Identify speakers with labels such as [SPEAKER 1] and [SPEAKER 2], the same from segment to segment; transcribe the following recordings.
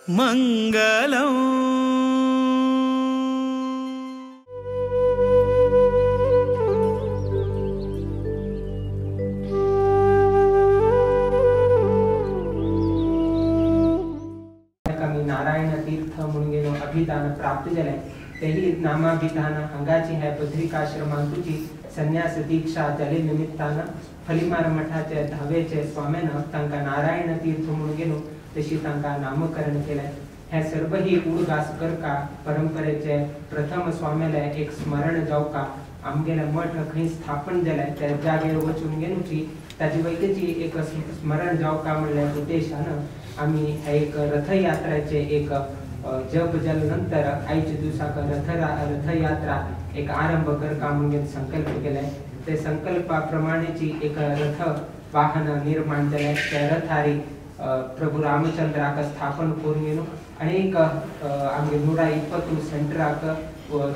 [SPEAKER 1] मंगलम्।
[SPEAKER 2] नारायण तीर्थ मुनगेनो अभिदान प्राप्त जले तेही नामाभिधान हंगाची है बद्रिकाश्रमांतुची संन्यास दीक्षा जले निमित्तान फलीमार मठाचे धावेचे स्वामीनं तांका नारायण तीर्थ मुनगेनो तशी तांका नामकरण केले। हे सर्व ही उडगासकर का परंपरेचे प्रथम स्वामीला एक स्मरण जावका आमगेले मठ खंय स्थापन जाले त्या जागेर वचून गेनुची ताजी वैकेची एक स्मरण जावका म्हणल्या उद्देशानं आम्ही एक रथयात्राचे एक जप जल नंतर आईच्या दिवसाक रथयात्रा एक आरंभ करका म्हणून संकल्प केलाय। ते संकल्पाप्रमाणेची एक रथ वाहन निर्माण झाले। त्या रथारी प्रभू रामचंद्राक स्थापन करून गेलो। अनेक आमगे 120 सेंटराक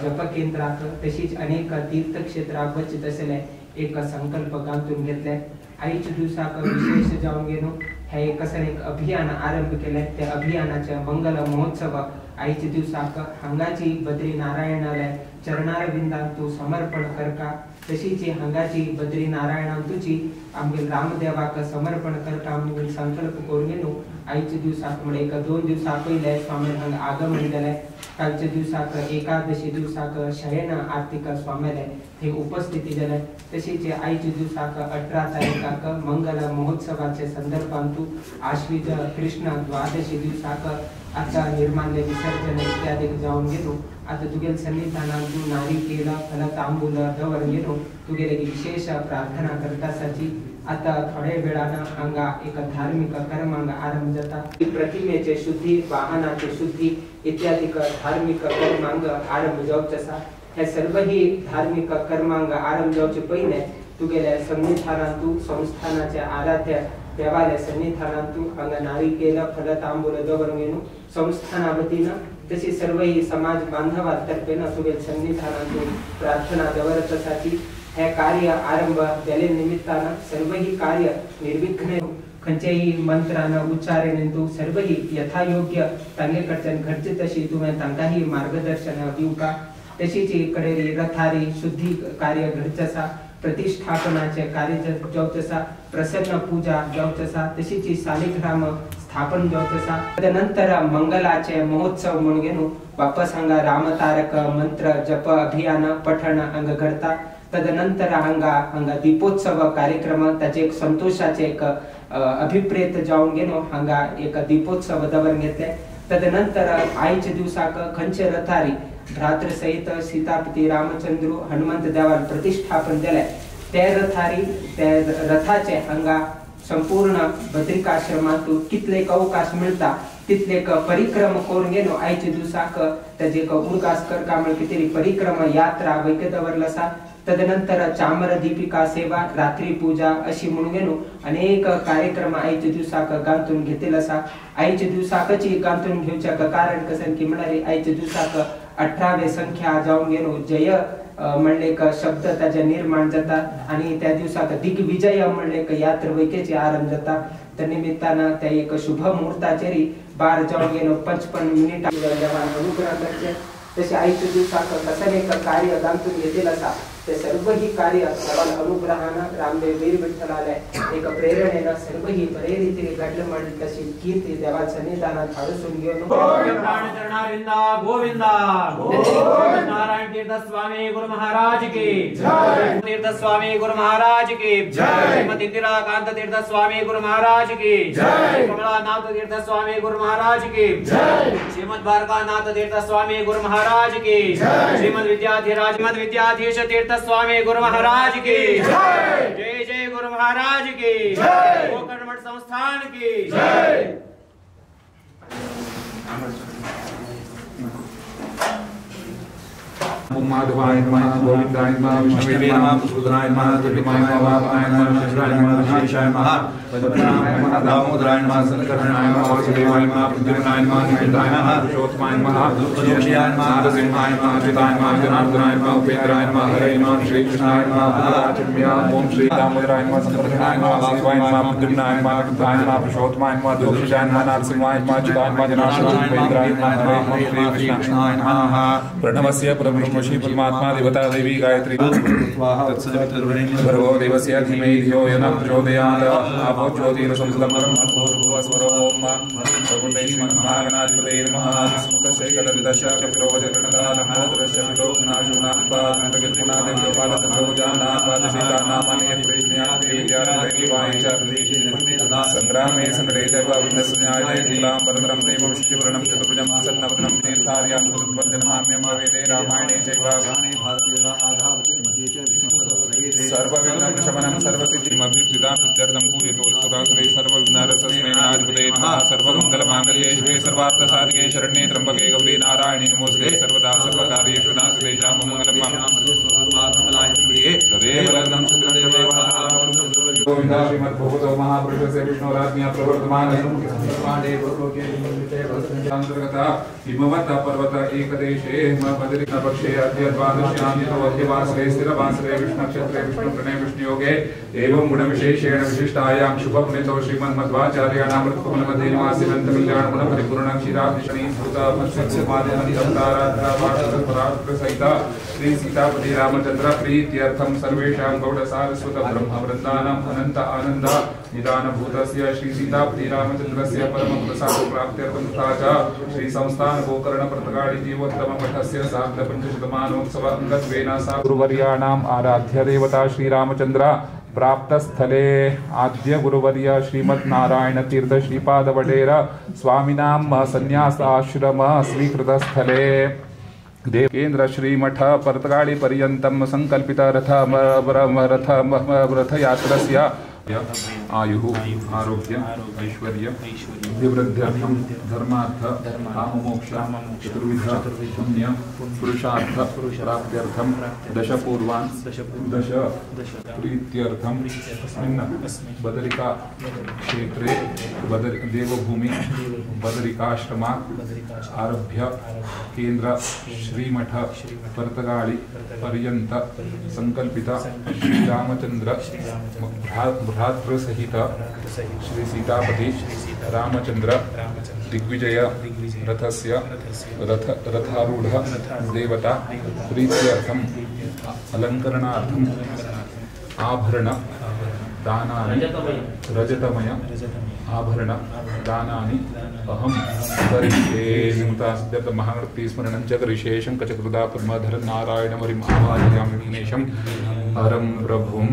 [SPEAKER 2] जप केंद्राक तशीच अनेक तीर्थक्षेत्राक वचित असले एक संकल्प गांथून घेतले। आईच्या दिवसाक विशेष जाऊन गेलो हे कसं एक अभियान आरंभ केले। त्या अभियानाचे मंगल महोत्सव आईच्या दिवसाक हंगाची बद्री नारायणालय चरणारविंदांतू समर्पण करका तशीची हंगाची बद्री नारायणांतूची आमगे रामदेवाक समर्पण करका म्हणून संकल्प करून गेलो। आईच्या दिवसाक म्हणजे एक 2 दिवसा पहिले स्वामी हंग आगमन झाले। कालच्या दिवसाक एकादशी दिवसाक शयन आरतीक स्वामीला हे उपस्थिती झाले। तशीच आईच्या दिवसाक 18 तारखेक मंगल महोत्सवाचे संदर्भांतू आश्विज कृष्ण द्वादशी दिवसाक आता निर्माणले विसर्जन इत्यादी जाऊन गेलो। आता तुगेल सन्निधानांतू नारिकेल फल तांबूल दवर गेलो। तुगेले विशेष प्रार्थना करतासाची आता थोडे वेळानं हांगा एक धार्मिक कर्मांग आरंभ जाता। प्रतिमेचे शुद्धी वाहनाचे शुद्धी इत्यादी धार्मिक कर्मांग आरंभ जावचेसा। हे सर्व ही धार्मिक कर्मांग आरंभ जावचे पहिले तुगेले सन्निधानांतू संस्थानाचे आराध्य देवालय सन्निधानांतू हांगा नारिकेल फल तांबूल दवर गेलो। संस्थाना वतीनं तशी सर्व ही समाज बांधवातर्फे तुगेल सन्निधानांतू प्रार्थना दवरतासाची हे कार्य आरंभ झाले निमित्तानं सर्व ही कार्य निर्विघ्न खंचेही मंत्रानं उच्चारेनेंतू सर्व ही यथायोग्य तांगेकडच्यान घडचे तशी तुम्ही तांकाही मार्गदर्शन दिवका। तशीच इकडे रथारी शुद्धी कार्य घडचसा प्रतिष्ठापनाचे कार्य जावचसा प्रसन्न पूजा जावचसा तशीच सालिग्राम स्थापन जावचसा। तदनंतर मंगलाचे महोत्सव म्हणून गेलो वापस हांगा रामतारक मंत्र जप अभियान पठण अंग घडता। तदनंतर हांगा दीपोत्सव कार्यक्रम त्याचे एक संतोषाचे एक अभिप्रेत जाऊन गेलो। हांगा एक दीपोत्सव दवर घेतले। तदनंतर आईच्या दिवसाक खंचे रथारी भ्रातृ सहित सीतापती रामचंद्र हनुमंत देवाल प्रतिष्ठापन झाले। त्या रथारी त्या रथाचे हांगा संपूर्ण बद्रिकाश्रमातून कितले अवकाश मिळता तितले परिक्रम करून गेलो। आईच्या दिवसाक त्याचे उडगास करका म्हणजे कितरी परिक्रम यात्रा वैके दवरलसा। तदनंतर चामर दीपिका सेवा रात्री पूजा अशी म्हणून गेलो अनेक कार्यक्रम आईच्या दिवसाक गांथून घेतले असा। आईच्या दिवसाकची गांथून घेवच्या कारण कसं की म्हणाली आईच्या दिवसाक 18वे संख्या जाऊन गेलो जय म्हणले एक शब्द त्याचे निर्माण जातात आणि त्या दिवसाक दिग्विजय म्हणले एक यात्रा वैकेची आरंभ जाता। त्या निमित्तानं त्या एक शुभ मुहूर्ताचेरी 12 जाऊन गेलो 55 मिनिट देवान अनुग्रह करचे। तसे आईच्या दिवसाक कसं एक कार्य गांथून घेतले असा ते सर्व ही कार्य देवान अनुग्रहानं रामदेव वीर विठ्ठलाला एक प्रेरणेनं सर्व ही बरे रीतीने घडलं म्हणून तशी कीर्ती देवाच्या सन्निधानात हाडसून गेलो।
[SPEAKER 3] चरणारिंदा गोविंदा गोविंद नारायण तीर्थ स्वामी गुरु महाराज की जय। तीर्थ स्वामी गुरु महाराज की जय। श्रीमती इंदिराकांत तीर्थ स्वामी गुरु महाराज की जय। कमलानाथ तीर्थ स्वामी गुरु महाराज की जय। श्रीमद द्वारकानाथ तीर्थ स्वामी गुरु महाराज की जय। श्रीमद विद्याधीश तीर्थ स्वामी गुरु महाराज की जय। जय जय गुरु महाराज की जय। गोकर्ण मठ संस्थान की जय।
[SPEAKER 4] माधवाय नमः गोविंदाय नमः विष्णुवे नमः सुदराय नमः दुर्गाय नमः वामनाय नमः शिवाय नमः शेषाय नमः
[SPEAKER 1] दामोदराय नमः संकर्षणाय नमः वासुदेवाय नमः प्रद्युम्नाय नमः निमित्राय नमः पुरुषोत्तमाय नमः योगेशाय नमः नरसिंहाय नमः अच्युताय नमः जनार्दनाय नमः उपेन्द्राय नमः हरे नमः श्री कृष्णाय नमः राजम्याम ओम श्री दामोदराय नमः संकर्षणाय नमः वासुदेवाय नमः प्रद्युम्नाय नमः निमित्राय नमः पुरुषोत्तमाय नमः योगेशाय नमः नरसिंहाय नमः अच्युताय नमः जनार्दनाय नमः उपेन्द्राय नमः हरे नमः श्री कृष्णाय नमः प्रणवस्य परब्रह्म श्री परमात्मा देवता देवी गायत्री भर्गो देवस्य धीमहि धियो यो नः प्रचोदयात् आपो ज्योतिरसंस्तमरं भूर्भुवस्वरो ओम सर्वदेवमहागणाधिपतये नमः स्मुखस्य कलविदस्य कपिलोवजगणनाथ नमोदरस्य संग्रामे संकटे च विघ्नस्न्याये शीलां परतरं देवं शिवरणं चतुर्भुजमासन्नवदनं तीर्थार्यां कृतवज्जन्माम्यं भवेदे रामायणे चैवागाणे सर्वविघ्नप्रशमनं सर्वसिद्धिमभिप्सितां सिद्ध्यर्थं पूजयतो सुरासुरे सर्वविघ्नहरस्मै नाधिपतये नमः सर्वमङ्गलमाङ्गल्ये शिवे सर्वार्थसाधिके शरण्ये त्र्यम्बके गौरी नारायणि नमोऽस्ते सर्वदा सर्वकार्येषु नास्तेषां मङ्गलं तदेव लग्नं गोविन्दा श्रीमद्भगवतो महापुरुषस्य विष्णोराज्ञया प्रवर्तमानन्तर्गता हिमवत पर्वत एकदेशे बदरिकपक्षे अद्य द्वादश्यान्तो अध्यवासरे स्थिरवासरे विष्णुक्षेत्रे विष्णुप्रणय विष्णुयोगे एवं गुणविशेषेण विशिष्टायां शुभपुण्यतो श्रीमन्मध्वाचार्याणामृतकमलमध्ये निवासिनन्तकल्याणगुणपरिपूर्णं क्षीराब्धिशनीं भूतापश्चित्सहिता श्री सीतापति रामचंद्र प्रीत्यर्थं सर्वेषां गौडसारस्वत ब्रह्मवृन्दानाम् अनन्त आनन्द निदानभूतस्य श्री सीतापति रामचन्द्रस्य परमप्रसाद प्राप्त्यर्थं तथा च श्री संस्थान गोकर्ण प्रतगाळि जीवोत्तम मठस्य सार्धपञ्चशतमानोत्सव अंगत्वेन सा गुरुवर्याणाम् आराध्य देवता श्री रामचंद्र प्राप्त स्थले आद्य गुरुवर्य श्रीमद् नारायण तीर्थ श्रीपाद वडेर स्वामिनां संन्यासाश्रम स्वीकृत स्थले देवेन्द्र श्रीमठ परतगाळि पर्यन्तं संकल्पित रथयात्रस्य आयुः आरोग्य ऐश्वर्य अभिवृद्ध्यर्थं धर्मार्थ काममोक्ष चतुर्विध पुण्य पुरुषार्थ प्राप्त्यर्थं दशपूर्वान् दश प्रीत्यर्थं अस्मिन् बदरिका क्षेत्रे देवभूमि बदरिकाश्रमात् आरभ्य केन्द्र श्रीमठ परतगाळि पर्यन्त संकल्पित श्रीरामचंद्र भ्रातृसहित श्री सीतापति रामचंद्र दिग्विजय रथस्य रथारूढ़ देवता प्रीत्यर्थम अलंकरणार्थम आभरण दानानि रजतमय आभरण दानानि अहं करिष्ये निमुतास्त्यत महागणपति स्मरणं च करिष्ये शङ्खचक्रदा पद्मधर नारायण हरिम् आवाहयामि विघ्नेशं हरं प्रभुं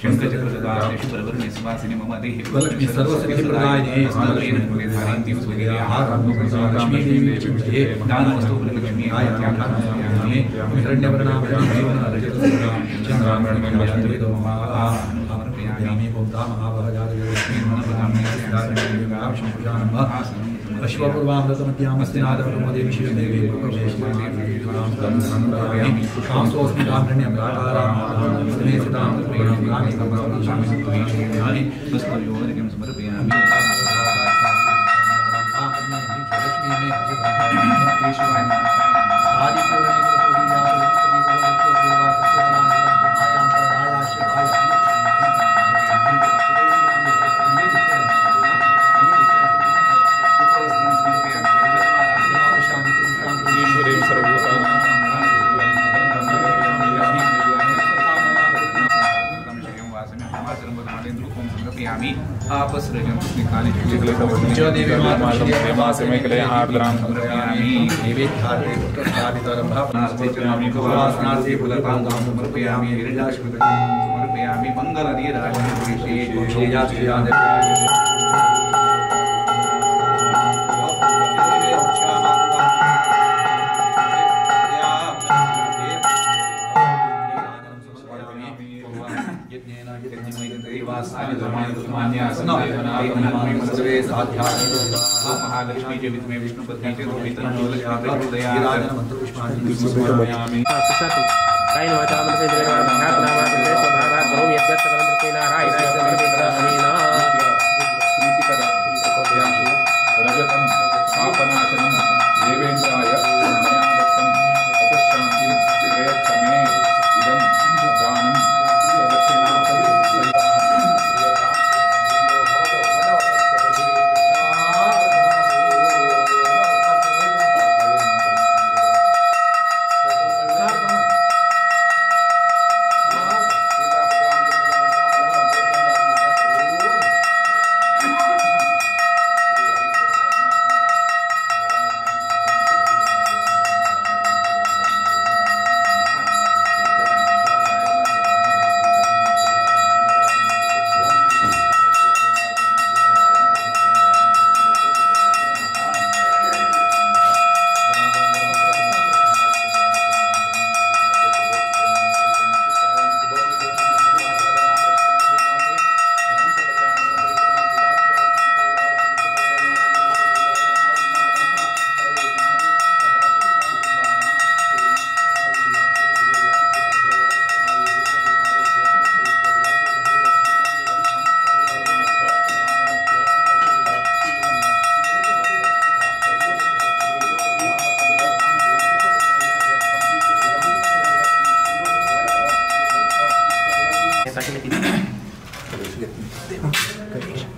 [SPEAKER 1] शंखचक्रगदाशुभरवर्णिसुवासिनि मम देहि लक्ष्मी सर्वसिद्धिप्रदायिने स्मरणेन लक्ष्मी दानवस्तुलक्ष्मी आयामि हिरण्यवर्णाभरणेन रजतसुरां चन्द्रामणिमण्डलमिदो समर्पयामि अश्वपूर्वामृतमध्यामस्तिनादप्रमोदेवी शिवदेवी महालक्ष्मी च विद्महे विष्णुपत्नी च धूमेन गिराजन मंत्र पुष्पांजलि समर्पयामि।
[SPEAKER 4] कायेन वाचा मनसेन्द्रियेण ध्यात्नामात्रे स्वभावात् करोमि यद्यत् सकलं प्रत्येन नारायणाय
[SPEAKER 1] रजतं पापनाशनं देवेन्द्राय मया दत्तं अपशान्तिं प्रयच्छमे इदं दानं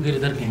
[SPEAKER 4] गिरधर के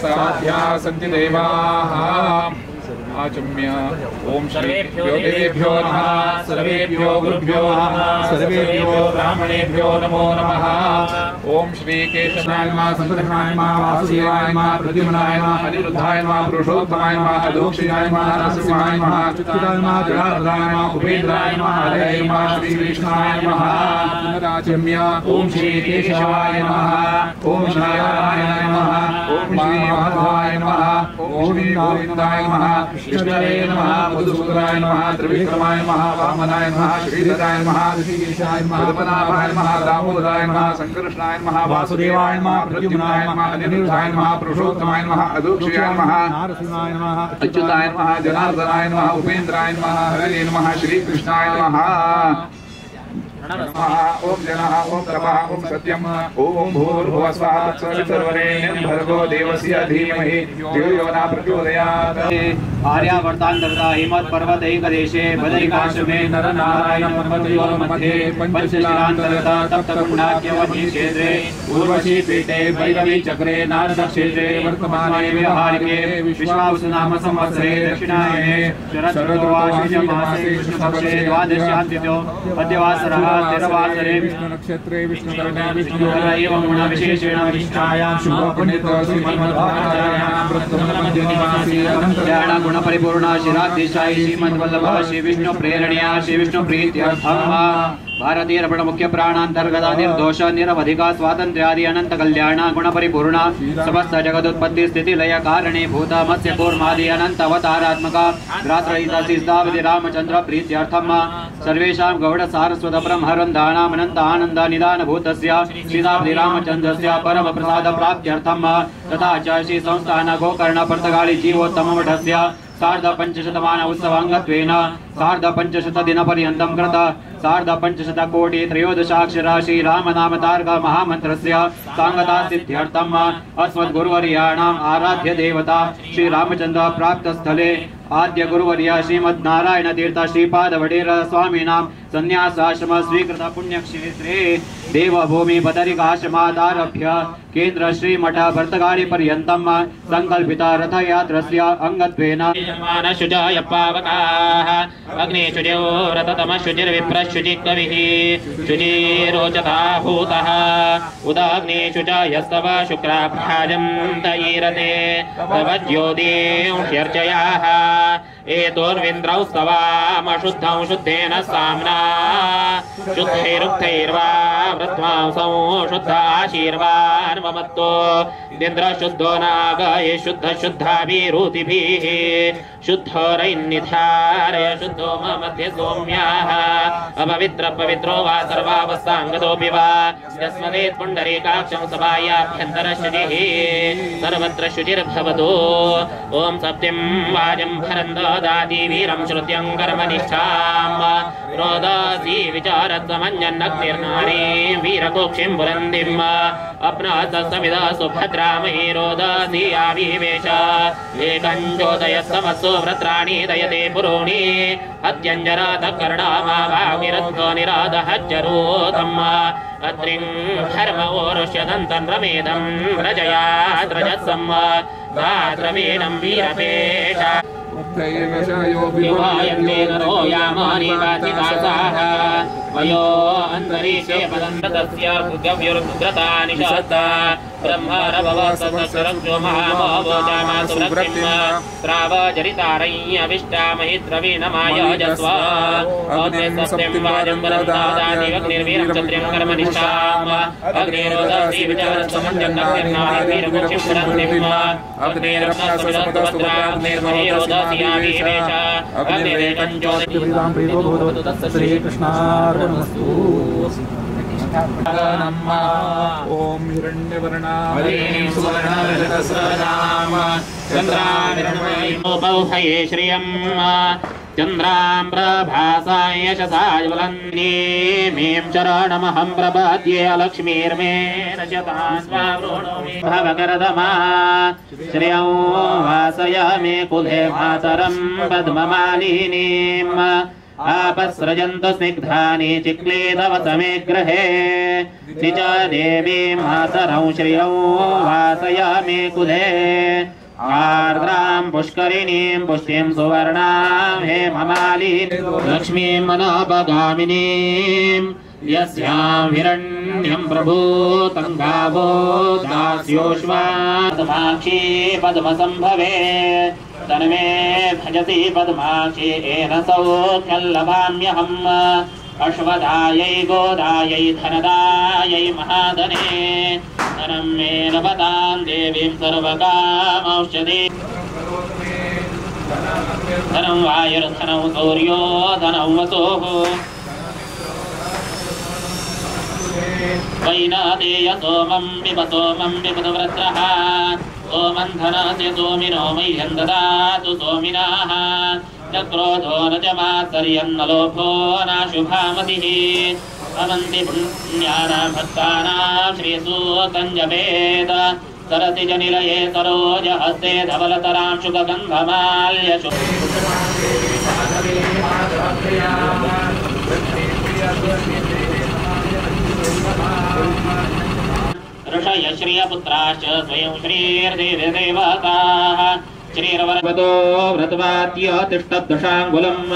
[SPEAKER 1] साध्या सन्ति देवाः आचम्य ओम सर्वेभ्यो देवेभ्यो नमः सर्वेभ्यो गुरुभ्यो नमः सर्वेभ्यो ब्राह्मणेभ्यो नमो नमः। ओम श्री केशवाय नमः संतोषाय नमः वासुदेवाय नमः प्रद्युम्नाय नमः अनिरुद्धाय नमः पुरुषोत्तमाय नमः अदोक्षिताय नमः नरसिंहाय नमः अच्युताय नमः जनार्दनाय नमः उपेन्द्राय नमः हरे नमः श्री कृष्णाय नमः। राचम्य ओम श्री केशवाय नमः ओम नारायणाय नमः ओम माधवाय नमः ओम गोविंदाय नमः कृष्णाय नमः मधुसूदनाय नमः त्रिविक्रमाय नमः वामनाय नमः श्रीधराय नमः ऋषिकेशाय नमः पद्मनाभाय नमः दामोदराय नमः संकर्षणाय नमः वासुदेवाय नमः प्रद्युम्नाय नमः अनिरुद्धाय नमः पुरुषोत्तमाय नमः अदोक्षयाय नमः नारसिंहाय नमः अच्युताय नमः जनार्दनाय नमः उपेन्द्राय नमः हरे नमः श्रीकृष्णाय नमः ओम जनः ओम तपः ओम सत्यम ओम भूर्भुवः स्वः तत्सवितुर्वरेण्यं भर्गो देवस्य धीमहि धियो यो न प्रचोदयात्।
[SPEAKER 3] आर्यावर्तान्तर्गता हिमवत्पर्वतैकदेशे बदरिकाश्रमे नरनारायण पर्वतयोः मध्ये पञ्चशिलान्तर्गता तप्तकुण्डाख्यवती क्षेत्रे उर्वशी पीठे भैरवी चक्रे नारदक्षेत्रे वर्तमाने व्यवहारिके विश्वावसुनाम संवत्सरे दक्षिणायने शरदृतुमासे कृष्णपक्षे द्वादश्यान्तिथ्यो मध्यवासरः तेरवासरे
[SPEAKER 1] विष्णु नक्षत्रे विष्णुकरणे
[SPEAKER 3] एवं गुणविशेषेण विष्णायां
[SPEAKER 1] शुभपुण्यतो श्रीमद्भागवतायां प्रथममध्यनिवासी
[SPEAKER 3] अनन्तयाणा गुणपरिपूर्णा शिराधीशायी श्रीमद्वल्लभः श्री विष्णु प्रेरणया श्री विष्णु प्रीत्यर्थम् भारतीय रमण मुख्य प्राणांतर्गत निर्दोष निरवधिका स्वातंत्र्यादि अनंत कल्याण गुण परिपूर्ण समस्त जगदुत्पत्ति स्थिति लय कारणे भूत मत्स्य कूर्मादि अनंत अवतारात्मक रात्रहित सीतावति रामचंद्र प्रीत्यर्थम सर्वेषां गौड़ सारस्वत ब्रह्मवृन्दानां अनंत आनंद निदान भूतस्य सीतावति रामचंद्रस्य परम प्रसाद प्राप्त्यर्थम तथा च श्री संस्थान गोकर्ण पर्तगाली जीवोत्तम मठस्य सार्ध पंचशतमान उत्सवांगत्वेन सार्ध पंचशत दिन पर्यन्तं कृत सार्ध पंचशत कोटि त्रयोदशाक्षरा श्री राम नाम तारक महामन्त्रस्य सांगता सिद्ध्यर्थम अस्मद्गुरुवर्याणाम् आराध्य देवता श्री रामचंद्र प्राप्त स्थले आद्य गुरुवर्य श्रीमद् नारायण तीर्थ श्रीपाद वडेर स्वामीनां संन्यासाश्रम स्वीकृत पुण्यक्षेत्रे देवभूमि बदरिकाश्रमादारभ्य केन्द्र श्रीमठ भर्तगाली पर्यन्तं संकल्पित रथयात्रस्य अंगत्वेन शुजाय पावकाः अग्निशुजो रथतमशुचिर्विप्रशुचि कविः शुचिरोचता भूतः उदाग्निशुचायस्तव शुक्राभ्याजं दयीरते तव ज्योतिर्चयाः एतोर्विन्द्रौ स्तवामशुद्धं शुद्धेन साम्ना शुद्धैरुक्तैर्वा वृत्वांसौ शुद्ध आशीर्वान्वमत्तो इन्द्र शुद्धो नागये शुद्ध शुद्धाभिरुतिभिः शुद्धोरैन्निधारय शुद्धो ममध्ये सौम्याः अपवित्र पवित्रो वा सर्वावस्थाङ्गतोऽपि वा यस्मदेत् पुण्डरीकाक्षं सभायाभ्यन्तरशुचिः सर्वत्र शुचिर्भवतु ॐ सत्यं वाजं भरन्द दाति वीरं श्रुत्यं कर्मनिष्ठां रोदासी विचारत्समञ्जन्नग्निर्नारीं वीरकोक्षिं बुरन्दिम् अप्नात समिदा सुभद्रामयी रोदासी आविवेश एकञ्जोदयस्तमस्सु व्रत्राणि दयते पुरोणि अत्यञ्जरात कर्णामावाविरद्धो निरादहज्जरोतम् अत्रिं धर्म ओरुष्यदन्तं रमेदं व्रजयाद्रजत्सम् दात्रमेणं वीरपेश नरो यामानिवासिकासाः वयो अन्तरीक्षे पदन्तस्य भुजव्युर्भुद्रता निषत्ता ब्रह्मरभवसहस्रक्षो महामोजामासु वृक्षिम् श्रावजरितारय्यविष्टामहित्रवीणमाय जस्वा अग्ने सत्यं वाजं वरदादादिवग्निर्वीरं क्षत्रियं कर्मनिष्ठाम् अग्निरोदसी विचारस्तमञ्जन्नग्निर्नारीवीरकोक्षिं पुरन्दिम् अग्निरत्नसमिदस्तुभद्राग्निर्महे आविवेश अग्निरेकञ्जोदयं श्रीकृष्णार्पणमस्तु।
[SPEAKER 1] ओम हिरण्यवर्णाय
[SPEAKER 3] चन्द्रामिरणमयौभये श्रियं चन्द्रां प्रभासाय यशसाय वलन्नीमीं चरणमहं प्रपद्ये लक्ष्मीर्मे रजता स्वावृणोमि भवकरदमा श्रियं वासयामि कुले मातरं पद्ममालिनीम् आपस्रजन्तु स्निग्धानि चिक्लेदव समे गृहे निज देवीं मातरं श्रियं वासयामि कुले आर्द्रां पुष्करिणीं पुष्टिं सुवर्णां हेममालिनीं लक्ष्मीं मनोपगामिनीं यस्यां हिरण्यं प्रभूतं गावो दास्योश्वासमाक्षी पद्मसंभवे तन्मे भजति पद्माक्षी येन सौख्यं लभाम्यहम्
[SPEAKER 5] अश्वदायै गोदायै धनदायै महाधने धनं मे लभतां देवीं सर्वकामौषधे धनं वायुर्धनं सूर्यो धनं वसुः वैनादेय सोमं पिबतुव्रत्रः सोमं धनस्य सोमिनो मह्यं ददातु सोमिनाः न क्रोधो न च मात्सर्यं न लोभो नाशुभामतिः अवन्ति पुण्यानां भक्तानां श्रीसूक्तं जपेत सरसि च निलये सरोजहस्ते धवलतरां शुकगन्धमाल्यशु ऋषय श्रियपुत्राश्च स्वयं श्रीर्देवदेवताः श्रीर्वरवतो व्रतवाद्य तिष्ठद्दशाङ्गुलम्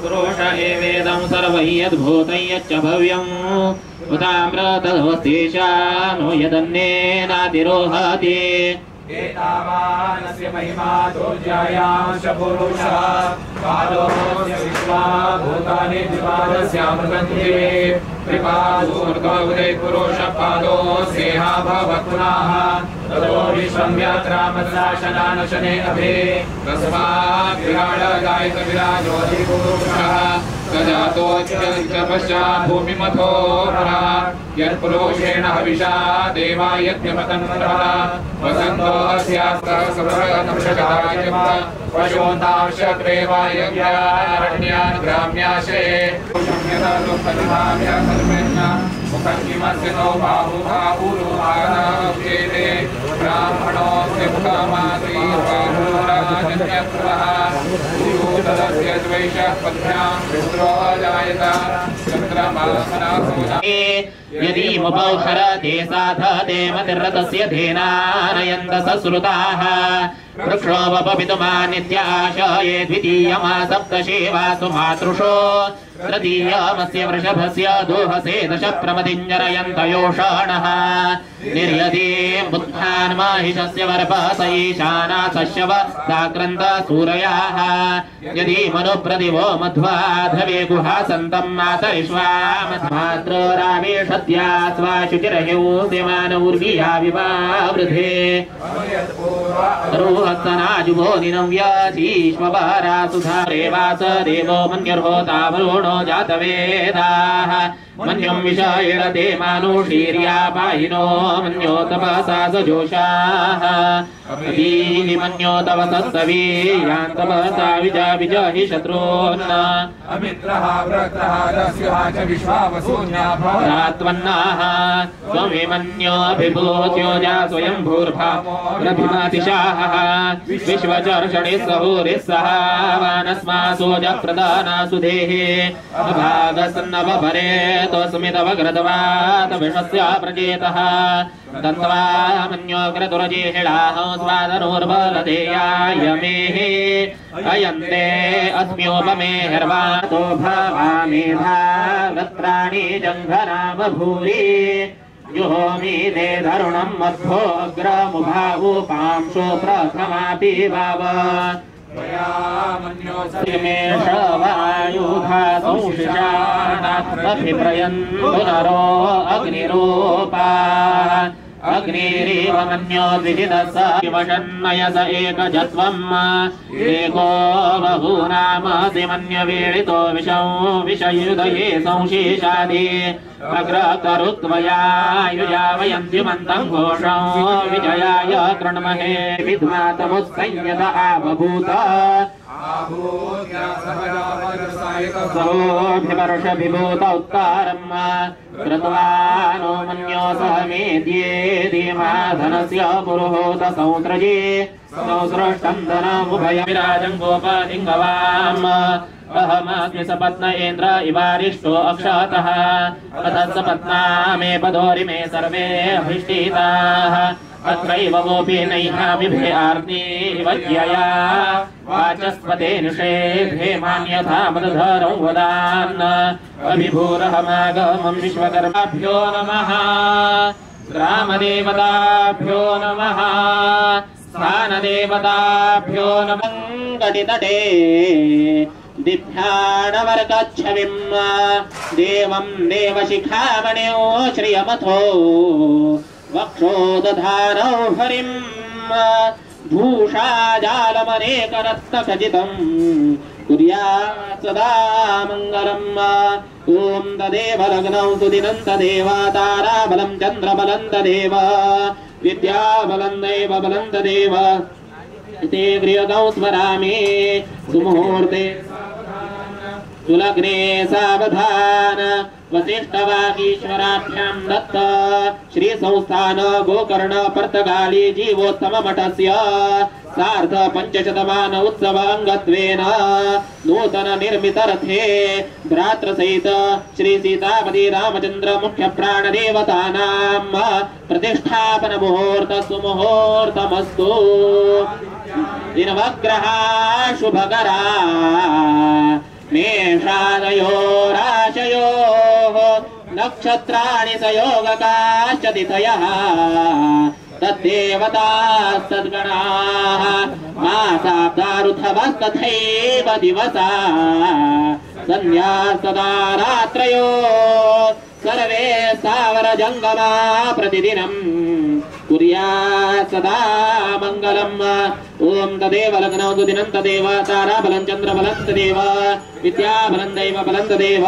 [SPEAKER 5] पुरुष एवेदं सर्वै यद्भूतं यच्च भव्यम् उदामृतवस्तेषा नो यदन्नेनातिरोहति
[SPEAKER 1] एतावानस्य महिमा दुर्जयाश्च पुरुषः पादोऽस्य विश्वा भूतानि द्विपादस्यामृतन्ते त्रिपादोर्गौदे पुरुषपादोऽस्येहा भवत्पुनः ततो विश्वम्यत्रामशासनानशने अभे तस्मात् विराजोऽधिपुरुषः सजातोऽच्च पश्चात् भूमिमथो यत्पुरुषेण हविषा देवा यज्ञपतन्वः वसन्तो अस्यास्तः सुभृतंशकायम् पशून्तांशत्रेवायज्ञारण्यान् ग्राम्याशे मुखन्निमस्य नो बाहुरूपागते ब्राह्मणोऽस्य मुखमासीर्बाहुराजन्यत्रः तदस्य द्वैषः पद्भ्यां रुद्रो जायत चन्द्रमासनासोजा
[SPEAKER 5] यदि मुपौहरते साधते मतिर्रतस्य धेनानयन्त सश्रुताः वृक्षोपपितुमानित्याशये द्वितीयमा सप्तशेवासु मातृषो तृतीयमस्य वृषभस्य दोहसे दश प्रमतिञ्जरयन्त योषाणः निर्यतीं बुद्धान् महिषस्य वर्पस ईशाना सश्यव साक्रन्त सूरयाः यदि मनुप्रदिवो मध्वाधवे गुहासन्तं मातरिष्वा मध्मात्रोरावेशत्या स्वाशुचिरह्योस्यमानौर्विया विवावृधे रोहत्सनाजुभो निनव्याचीष्ववारा सुधारेवास देवो मन्यर्होता वरुणो जातवेदाः मन्यं विषयेण ते मानुषीर्या पाहिनो मन्यो तपसा सजोषाः मन्यो तव सत्सवीयान्तपसा विजाहि शत्रून्
[SPEAKER 1] अमित्रः व्रतः दस्युः च विश्वावसून्याभवरात्वन्नाः
[SPEAKER 5] त्वमेमन्योऽभिभूत्यो जा स्वयं भूर्भाभिमातिशाः विश्वचर्षणिः सहोरिः सहावानस्मासो जप्रदानासु देहे अभागसन्नवपरे तस्मितवग्रतवात विषस्य प्रचेतः दत्त्वा मन्योग्रतुरजेहिडाः स्वादनोर्बलधेयायमेः अयन्ते अस्म्योपमे हर्वातो भवामेधा वत्राणि जङ्घना बभूरि जुहोमि ते धरुणं मध्वो अग्रमुभावुपांशो प्रथमापि भाव वायुधा संशिषाणाभिप्रयन्तु नरो अग्निरूपा अग्निरेव मन्यो द्विजिदस वशन्नयस एकजत्वम् एको बहूनामसि मन्यवेडितो विषयुदये संशीषादि अग्रकरुत्वया युजावयन्त्युमन्तं घोषं विजयाय कृण्महे विद्वातमुत्संयत आवभूत सरोभिवर्षभिभूत उत्तारम् कृत्वानो मन्यो सह मेद्येदिमाधनस्य पुरुहूत सौत्रजे सौसृष्टं धनमुभयं विराजं गोपलिङ्गवाम् अहमस्मि सपत्न इन्द्र इवारिष्टो अक्षतः अथ सपत्ना मे पदोरि मे सर्वे अभिष्टिताः अत्रैव वोऽपि नैहामिभे आर्तिवज्यया वाचस्पते निषेधे मान्यथा मदधरं वदान् अभिभूरहमागमं विश्वकर्माभ्यो नमः ग्रामदेवताभ्यो नमः स्थानदेवताभ्यो नमः गदितटे दिभ्याणवर्गच्छविं देवं देवशिखामणिं श्रियमथो वक्षोदधारौ हरिं भूषाजालमनेकरत्नखचितं कुर्यात् सदा मङ्गलम्। ॐ तदेव लग्नौ सुदिनं तदेव ताराबलं चन्द्रबलं तदेव विद्याबलं दैव बलं तदेव ते गृहगौ स्मरामि सुमुहूर्ते सुलग्ने सावधान वसिष्ठवागीश्वराभ्यां दत्त श्री संस्थान गोकर्ण पर्तगाली जीवोत्तम मठस्य सार्ध पंचशतमान उत्सव अंगत्वेन नूतन निर्मित रथे भ्रातृसहित श्री सीतापति रामचंद्र मुख्य प्राण देवतानां प्रतिष्ठापन मुहूर्त सुमुहूर्तमस्तु। दिनवग्रहा शुभकरा मेषादयोराशयोः नक्षत्राणि संयोगकाश्च तिथयः तद्देवतास्तद्गणाः मासाब्दारुथवस्तथैव दिवसा संध्या सदा रात्रयो सर्वे स्थावर जंगमा प्रतिदिनं कुर्यात् सदा मंगलम्। ओम तदेव लग्नौ सुदिनं तदेव ताराबलं चन्द्रबलं तदेव विद्याबलं दैव बलं तदेव।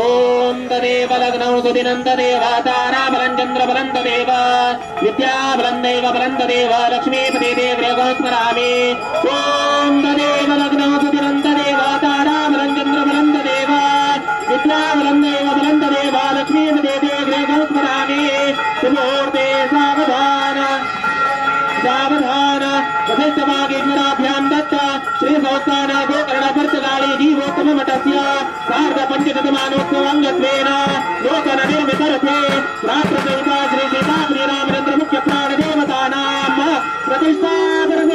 [SPEAKER 5] ओम तदेव लग्नौ सुदिनं तदेव ताराबलं चन्द्रबलं तदेव विद्याबलं दैव बलं तदेव लक्ष्मीपति देवगौ स्मरामि। ओम तदेव लग्नौ सुदिनं तदेव ताराबलं चन्द्रबलं तदेव विद्याबलं दैव बलं तदेव लक्ष्मीपति देवगौ स्मरामि। सुमुहूर्ते सावधान सावधान वसिष्ठवागीश्वराभ्यां दत्त श्री संस्थान गोकर्ण पर्तगाली जीवोत्तम मठस्य सार्ध पंचशतमानोत्सवाङ्गत्वेन नूतन निर्मित रथे भ्रातृसहित श्री सीतापति रामचंद्र मुख्य प्राण देवतानां प्रतिष्ठापन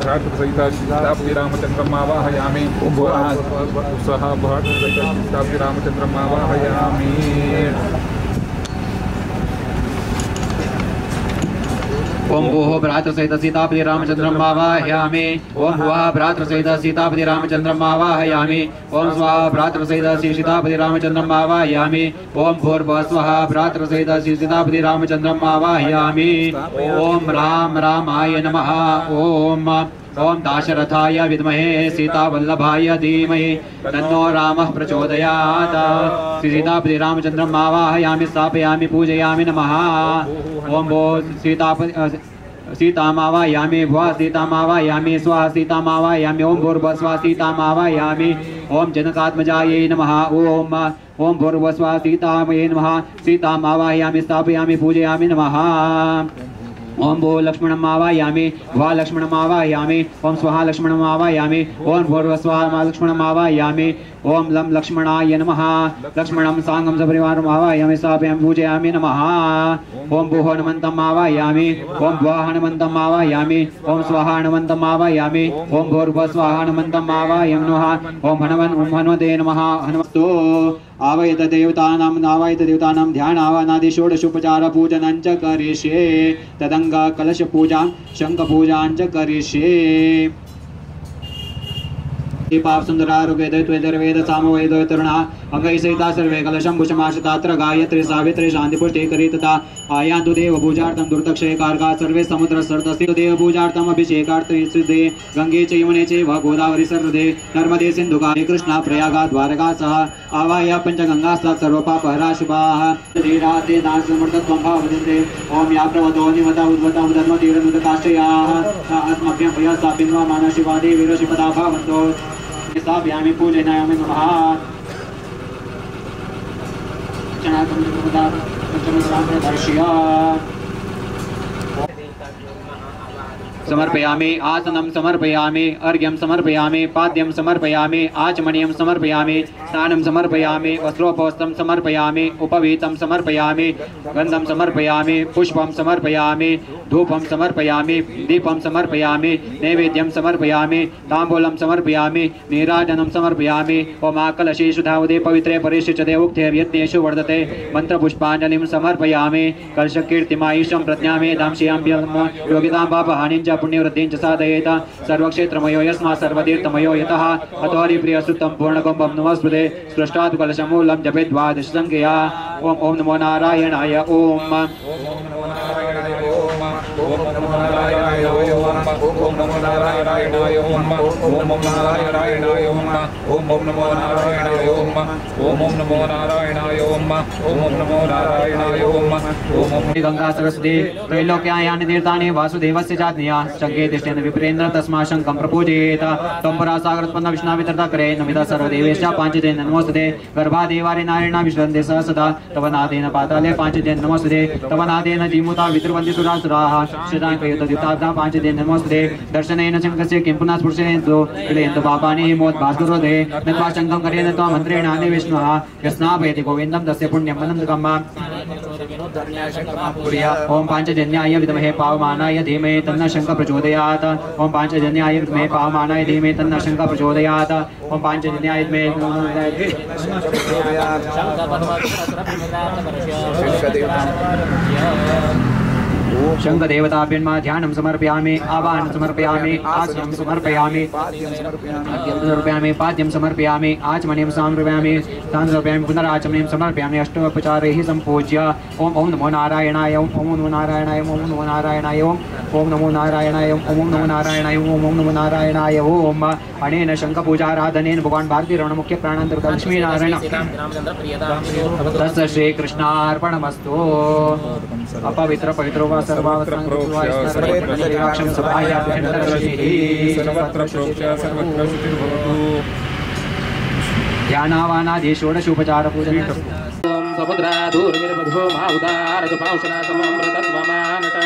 [SPEAKER 1] भ्रातृसहित सीतापति रामचंद्रम् आवाहयामि। सह भ्रातृसहित सीतापति रामचंद्रम् आवाहयामि।
[SPEAKER 3] ओम भूः भ्रातृसहित सीतापति रामचंद्रम् आवाहयामि। ओम भुवः भ्रातृसहित सीतापति रामचंद्रम् आवाहयामि। ओम स्वः भ्रातृसहित सीतापति रामचंद्रम् आवाहयामि। ओम भूर्भुवः स्वः भ्रातृसहित सीतापति रामचंद्रम् आवाहयामि। ओम राम रामाय नमः। ओम दाशरथाय विद्महे सीतावल्लभाय धीमहि तन्नो रामः प्रचोदयात्। श्री सीतापति रामचंद्रम् आवाहयामि स्थापयामि पूजयामि नमः। ओम भो सीतामावायामि भुवः सीतामावायामि स्वः सीतामावायामि। ओम भूर्भुवः स्वः सीतामावायामि। ओम जनकात्मजायै नमः। ओम भूर्भुवः स्वः सीतामये नमः। सीतामावायामि स्थापयामि पूजयामि नमः। ओम भो लक्ष्मणम् आवाहयामि वा लक्ष्मणम् आवाहयामि ओम स्वाहा लक्ष्मणम् आवाहयामि ओम भूर्भुवस्वाहा लक्ष्मणम् आवाहयामि ओम लं लक्ष्मणाय नमः लक्ष्मणं सांगं सपरिवारम् आवाहयामि स्थापयामि पूजयामि नमः ओम भूः हनुमन्तम् आवाहयामि ओम भुवः हनुमन्तम् आवाहयामि ओम स्वाहा हनुमन्तम् आवाहयामि ओम भूर्भुवस्वाहा हनुमन्तम् आवाहयामि नमः ओम हनुमते नमः हनुमस्तु आवाहित देवतानां ध्यान आवाहनादि षोडशोपचार पूजनं च करिष्ये तदंग कलश पूजां शंख पूजां च करिष्ये पाप सुंदरारोग्य वेद सामवेद तरुणा अंगै सहिता सर्वे कलशं कुशमाशतात्र गायत्री सावित्री शांति पुष्टि करी तथा आयान्तु देव पूजार्थं दुर्दक्षये कारका सर्वे समुद्र सर्दस्य देव पूजार्थं अभिषेकार्थे सिद्धे गंगे च यमुने चैव गोदावरी सरदे नर्मदे सिंधु काली कृष्णा प्रयागा द्वारका सह आवाह्य पंचगंगास्तात् सर्वपापहरा शुभाः धीराते दासमृतत्वं भावयन्ते ओम या प्रवतो निवता उद्वता उदन्वतीरनुदकाश्रयाः अस्मभ्यं भयस्तापिन्वा मानशिवा देवीरशिपदा भावन्तो स्थापयामि पूजयामि नमः समर्पयामि आसनं समर्पयामि अर्घ्यं समर्पयामि पाद्यं समर्पयामि आचमनीयं समर्पयामि स्नानं समर्पयामि वस्त्रोपवस्त्रं समर्पयामि उपवीतं समर्पयामि गन्धं समर्पयामि पुष्पं समर्पयामि धूपं समर्पयामि दीपं समर्पयामि नैवेद्यं समर्पयामि ताम्बूलं समर्पयामि नीराजनं समर्पयामि ओमाकलशेषु धावदे पवित्रे परेषु च देवोक्तेर्यत्नेषु वर्धते मन्त्रपुष्पाञ्जलिं समर्पयामि कलशकीर्तिमायुषं प्रज्ञामेधां श्रियां योगितां पापहानिं च पुण्यवृद्धिं च साधयेत सर्वक्षेत्रमयो यस्मात् सर्वतीर्थमयो यतः अतो हरिप्रियसुतं पूर्णकुम्भं नमस्कृते स्पृष्टात् कलशमूलं जपेत् द्वादश संख्यया ओम ओम नमो नारायणाय ओम
[SPEAKER 1] ओम नमो नारायणाय ओम नमो नारायणाय ओम नमो नारायणाय ओम नमो नारायणाय ओम नमो नारायणाय ओम नमो नारायणाय ओम
[SPEAKER 3] गंगा सरस्वती त्रैलोक्यायानि तीर्थानि वासुदेवस्य चाज्ञया शङ्खे तिष्ठेन विप्रेन्द्र तस्मात् शङ्खं प्रपूजयेत त्वम्परा सागरोत्पन्न विष्णावितर्तकरे नमिता सर्वदेवेश्च पाञ्चदेन नमोस्तुते गर्भादेवारि नारायणा विश्वन्ते स सदा तव नादेन पाताले पाञ्चदेन नमोस्तुते तव नादेन जीमुता वितृवन्ति सुरासुराः श्रीराङ्कयुतयुताब्धा पाञ्चदेन नमोस्तुते दर्शनेन शङ्खस्य किं पुनः स्पृशयन्तु क्लेयन्तु पापानि मोद्भास्करोधे नत्वा शङ्खं करेण त्वा मन्त्रेणानि विष्णुः यस्नापयति गोविन्दं तस्य पुण्यं अनन्तकम् ओम पांचजन्याय विद्महे पावमानाय धीमहि तन्नः शङ्खः प्रचोदयात् ओम पांचजन्याय विद्महे पावमानाय धीमहि तन्नः शङ्खः प्रचोदयात् ओम पांचजन्याय विद्महे शंख देवताभ्यन्मा ध्यानं समर्पयामि आवाहनं समर्पयामि आसनं समर्पयामि समर्पयामि पाद्यं समर्पयामि आचमनीयं समर्पयामि तान् समर्पयामि पुनराचमनीयं समर्पयामि अष्टोपचारैः सम्पूज्य ओम ओम नमो नारायणाय ओम नमो नारायणाय ओम नमो नारायणाय ओम नमो नारायणाय ओम नमो नारायणाय ओम नमो नारायणाय ओम अनेन शङ्खपूजाराधनेन भगवान् भारतीरमण मुख्य प्राणान्तर्गत लक्ष्मीनारायण तस्य श्रीकृष्णार्पणमस्तु अपवित्र पवित्रो वा ध्यानावानादि षोडशोपचार पूजन समुद्राधूर्मिर्मधो माउदारदुपांशना सममृतत्वमानट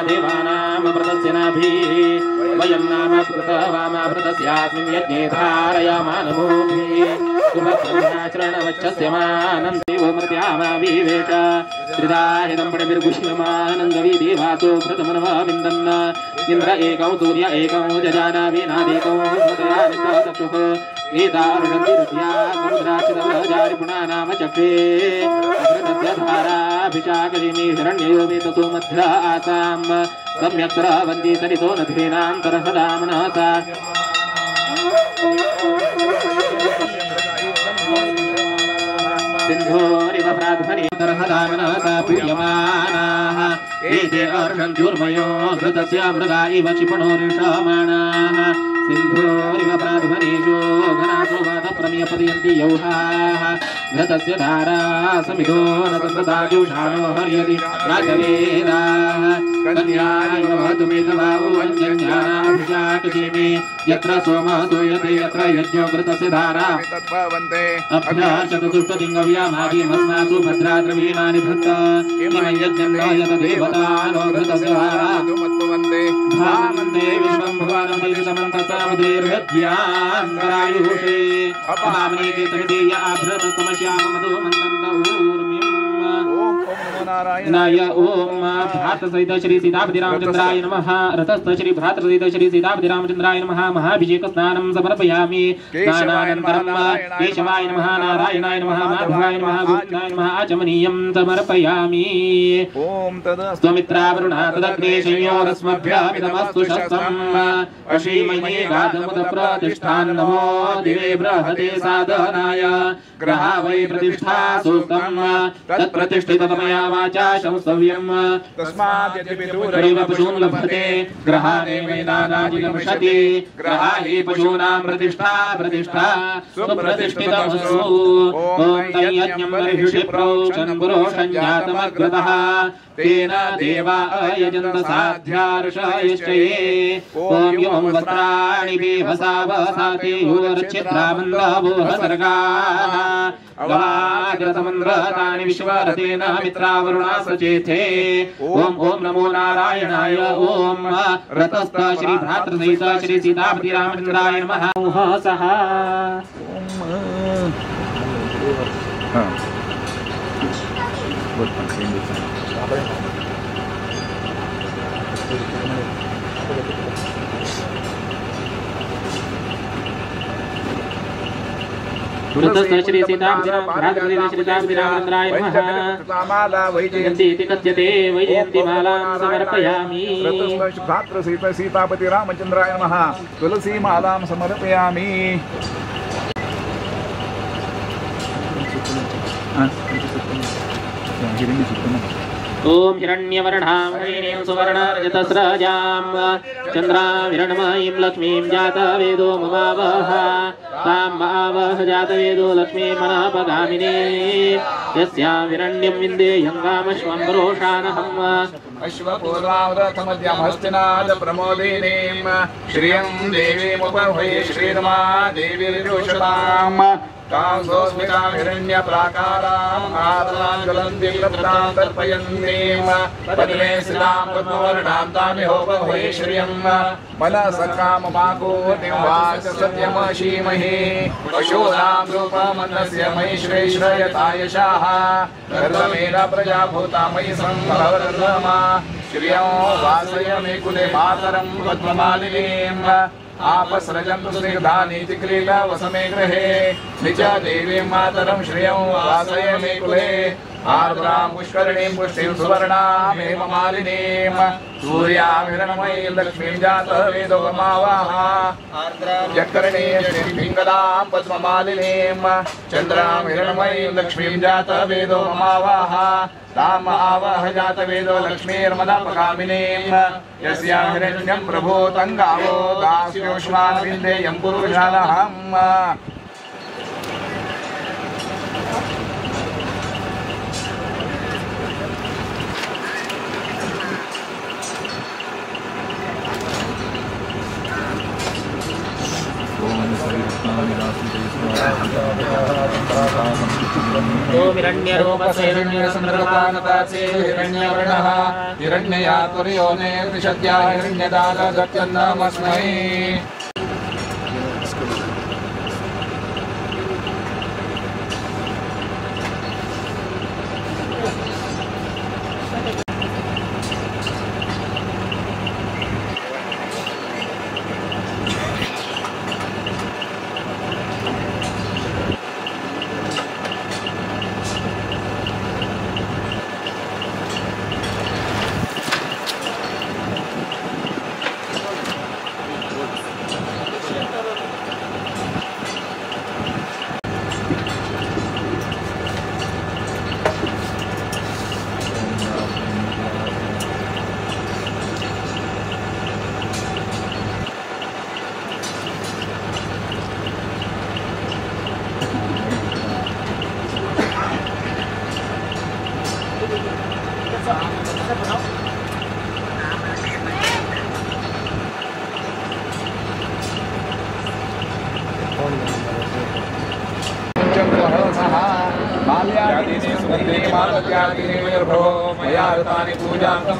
[SPEAKER 3] देवानां व्रतस्य नाभिः वयं नाम कृतवामावृतस्यास्मिन् यज्ञे धारयामानमोभिः शुभब्रह्माचरणवच्छस्यमानन्देव मृत्यामाविवेश त्रिदाहितं पडमिर्गुष्यमानन्दविदेवासो कृतमनवाविन्दन् इन्द्र एकौ सूर्य एकौ जजानावीनादेकौ चक्षुः एतारुणतिरस्या समुद्राचितवरजारिपुणा नाम चक्रे अग्रतस्य धाराभिषाकजिमी हिरण्ययो वेतसो मध्या आसाम् सम्यक् स्रवन्ति सरितो नदीनान्तरसदा मनसा सिन्धोरिव प्राध्वनितरहदामनसा पूयमानाः एते अर्षन्त्युर्मयो घृतस्य मृगा इव क्षिपणो रिषमाणाः सिन्धोरिव प्राध्वनिषो घनासो वातप्र
[SPEAKER 4] समयपदयन्ति यौहाः घृतस्य धारा समितो न तत्रताजुषाणो हर्यति राजवेदाः कन्याय भवतु मे तवावो अन्यज्ञानाभिषाकशीमे यत्र सोमः सूयते यत्र यज्ञो घृतस्य धारा अभ्याचतुष्टलिङ्गव्यामागीमस्मासु भद्राद्रवीणानि भक्त इमं यज्ञं न यत देवता नो घृतस्य धारा धामन्ते विश्वं भुवनं वैशमन्तसामुदेर्यज्ञान्तरायुषे अपामनीके तमिदेय आभ्रतस्तमश्याममधो मन्दन्तऊर्मिम् नाय ओम भ्रातृसहित श्री सीतापति रामचंद्राय नमः रतस्थ श्री भ्रातृसहित श्री सीतापति रामचंद्राय नमः महाभिषेक स्नानं समर्पयामि स्नानानन्तरं केशवाय नमः नारायणाय नमः माधवाय नमः गोविन्दाय नमः आचमनीयं समर्पयामि
[SPEAKER 1] ओम
[SPEAKER 4] स्वमित्रावरुणा तदग्ने संयोरस्मभ्यामिदमस्तु शस्त्रम् अश्रीमये गाधमुद प्रतिष्ठान् नमो दिवे बृहते साधनाय ग्रहा वै प्रतिष्ठा सूक्तम् तत्प्रतिष्ठिततमया वाचा शंसव्यम्
[SPEAKER 1] तस्मात्
[SPEAKER 4] यदि पशून् लभते ग्रहानेवैनानाजिगमिषति ग्रहा हि पशूनां प्रतिष्ठा सुप्रतिष्ठितमस्तु ॐ तयज्ञं बर्हिषि प्रोक्षन् पुरोषं जातमग्रतः तेन देवा अयजन्त साध्यार्षयश्चये ॐ यं वस्त्राणि बेभसावसाते योरच्छिद्रामन्दवोहसर्गाः अवाग्रतमन्द्रतानि विश्वरतेन मित्रावरुणा सचेथे ओम नमो नारायणाय ओम रतस्थ श्री भ्रातृसहित श्री सीतापति रामचंद्राय नमः सः रतस्थ श्री सीतापति रामचंद्राय नमः जयन्ती कथ्यते वैजयन्तीमालां समर्पयामि
[SPEAKER 1] भ्रातृसहित सीतापति रामचंद्राय नमः तुलसी मालां समर्पयामि
[SPEAKER 4] ओम हिरण्यवर्णां हरिणीं सुवर्णरजतस्रजां चन्द्राविरणमयीं लक्ष्मीं जातवेदो ममावह तां मावह जातवेदो लक्ष्मीं मनःपगामिने यस्यां हिरण्यं विन्देयं गामश्वं पुरोषानहम्
[SPEAKER 1] अश्वपूर्वावरथमद्यं हस्तिनाद प्रमोदिनीं श्रियं देवीमुपभये श्रीरमा देवीर्योषताम् तां सोऽस्मितां हिरण्यप्राकाराम् आदरां ज्वलन्तीं लब्धां तर्पयन्तीं पद्मे श्रियां पद्मवर्णां तामिहोपभये श्रियं मनसकाममाकोटिं वाच सत्यमशीमहि पशूनां रूपमन्नस्य मयि श्रेश्रयतायशाः धर्मेण प्रजाभूता मयि सम्भवधर्मा श्रियं वासय मे कुले मातरं पद्ममालिनीम् आपसृजन्तु स्निग्धानीति क्रीडा वसमे गृहे निच देवीं मातरं श्रियं वासय मे कुले आर्द्रां पुष्करिणीं पुष्टिं सुवर्णामेव मालिनीं सूर्यां हिरण्मयीं लक्ष्मीं जातवेदो ममावह जकर्णीं पिङ्गलां पद्ममालिनीं चन्द्रां हिरण्मयीं लक्ष्मीं जातवेदो ममावह ताम् आवह जातवेदो लक्ष्मीर्मदापगामिनीं यस्यां हिरण्यं प्रभूतं गावो दास्योष्मान् विन्देयं पुरुषानहम्
[SPEAKER 4] ओम हिरण्यरूपस्य हिरण्यसमृद्धपानताचे
[SPEAKER 1] हिरण्यवर्णः हिरण्ययातुर्योने त्रिशद्या हिरण्यदालगत्यन्नमस्मै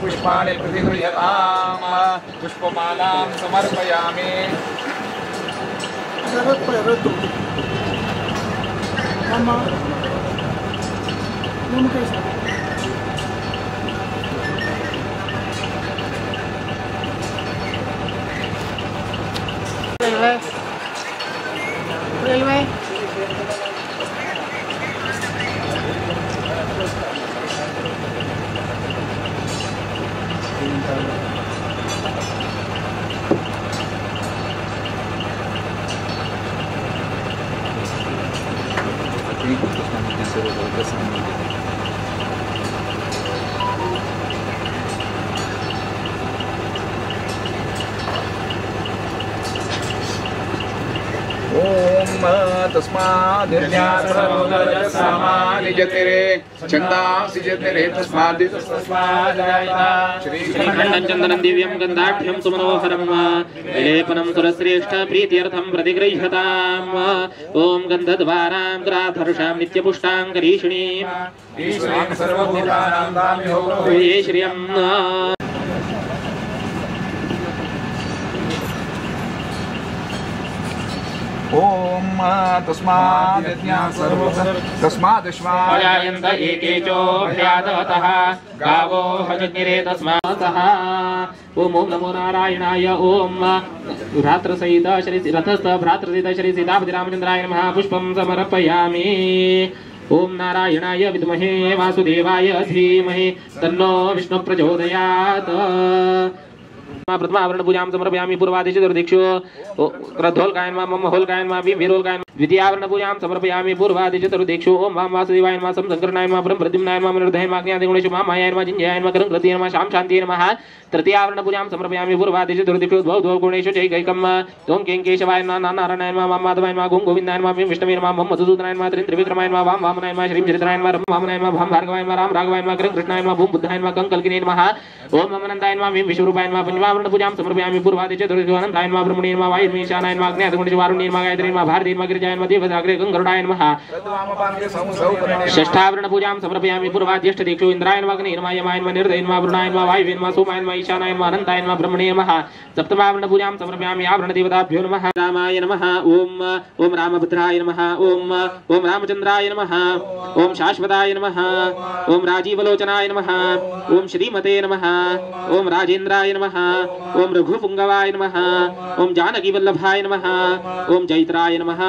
[SPEAKER 1] पुष्पाणि प्रतिगृह्यताम् पुष्पमालां समर्पयामि
[SPEAKER 4] श्रीखण्डं दिव्यं गन्धाढ्यं सुमनोहरं विलेपनं सुरश्रेष्ठ प्रीत्यर्थं प्रतिगृह्यताम् ॐ गन्धद्वारां ग्राधर्षां नित्यपुष्टां करीषिणीं श्रियं
[SPEAKER 1] ओम तस्मादश्वायन्त
[SPEAKER 4] एकेचोऽभ्यादवतः गावो हजज्ञिरे तस्मातः ओम नमो नारायणाय ओम भ्रातृसहित श्री रथस्थ भ्रातृसहित श्री सीतापतिरामचन्द्राय नमः पुष्पं समर्पयामि ओम नारायणाय विद्महे वासुदेवाय धीमहि तन्नो विष्णु प्रचोदयात् प्रथमावरण पूजां समर्पयामि पूर्वादिश चतुर्दिक्षु रथोल्कायन मम होल्कायन वीरोल्कायन द्वितीयावरण पूजां समर्पयामि पूर्वादिश चतुर्दिक्षु ओम वाम वासुदेवाय नमः शंकरनाय नमः परम प्रद्युम्नाय नमः निर्धय नमः ज्ञानगुणेश नमः मायाय नमः जिञ्जयाय नमः करं कृतेय नमः शाम शान्तिये नमः तृतीयावरण पूजां समर्पयामि पूर्वादिश चतुर्दिक्षु द्वौ गुणेषु चैकैकम् ओम केङ्केशवाय नमः नारायणाय नमः वाम माधवाय नमः गों गोविन्दाय नमः विष्णवे नमः मम मधुसूदनाय नमः त्रिविक्रमाय नमः वाम वामनाय नमः श्रीं चरित्राय नमः रम वामनाय नमः भाम भार्गवाय नमः राम राघवाय नमः करं कृष्णाय नमः भूम बुद्धाय नमः कं कल्किने नमः ओम अमनन्ताय नमः विश्वरूपाय नमः पंचमावरण पूजां समर्पयामि पूर्वादिश चतुर्दिक्षु अनन्ताय नमः ब्रह्मणे नमः वायुर्मीशानाय नमः अग्नेयगुणेश वारुणे नमः गायत्रे नमः भारती नमः गिरिजाय नमः देवसाग्रे गरुडाय नमः षष्ठावरण पूजां समर्पयामि पूर्वाद्यष्ट दीक्षु इंद्राय नमः अग्ने नमः यमाय नमः निर्दय नमः वरुणाय नमः वायुवे नमः सोमाय नमः ईशानाय नमः अनन्ताय नमः ब्रह्मणे नमः सप्तमावरण पूजां समर्पयामि आवरण देवताभ्यो नमः रामाय नमः ओम ओम रामभद्राय नमः ओम ओम रामचन्द्राय नमः ओम शाश्वताय नमः ओम राजीवलोचनाय नमः ओम श्रीमते नमः ओम राजेन्द्राय नमः ओम रघुपुंगवाय नमः ओम जानकीवल्लभाय नमः ओम जैत्राय नमः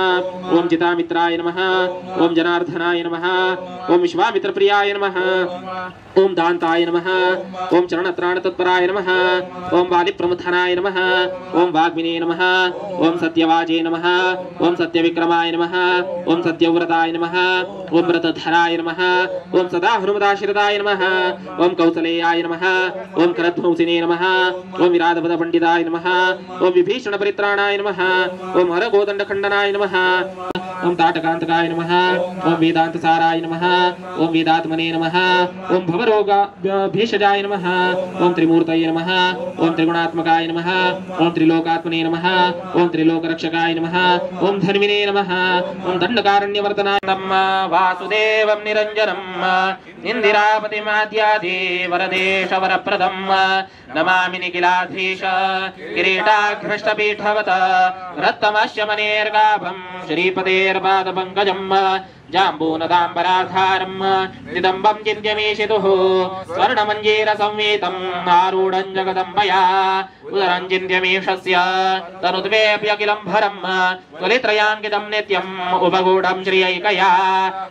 [SPEAKER 4] ओम चितामित्राय नमः ओम जनार्दनाय नमः ओम विश्वामित्रप्रियाय नमः ओम दान्ताय नमः ओम चरणत्राणतत्पराय नमः ओम वालिप्रमुथनाय नमः ओम वाग्मिने नमः ओम सत्यवाजे नमः ओम सत्यविक्रमाय नमः ओम सत्यव्रताय नमः ओम व्रतधराय नमः ओम सदा हनुमदाश्रिताय नमः ओम कौसलेयाय नमः ओम करध्वंसिने नमः ओम विराधपदपण्डिताय नमः ओम विभीषण परित्राणाय नमः ओम हरगोदण्डखण्डनाय नमः ओम ताटकांतकाय नमः ओम वेदांतसाराय नमः ओम वेदात्मने नमः ओम भवरोग भेषजाय नमः ओम त्रिमूर्तये नमः ओम त्रिगुणात्मकाय नमः ओम त्रिलोकात्मने नमः ओम त्रिलोकरक्षकाय नमः ओम धर्मिणे नमः ओम दण्डकारण्यवर्तनाय नमः वासुदेवं निरञ्जनं इन्दिरापतिमाद्यादि वरदेशवरप्रदं नमामि निखिलाधीश किरीटाघ्रष्टपीठवत रत्तमस्य मनेर्गाभं श्रीपतेर्पादपङ्कजं जाम्बूनदाम्बराधारं निदम्बं चिन्त्यमीशितुः स्वर्णमञ्जीरसंवेतं आरूढं जगदम्बया उदरं चिन्त्यमीशस्य तनुद्वेऽप्यखिलं भरं त्वलित्रयाङ्कितं नित्यम् उपगूढं श्रियैकया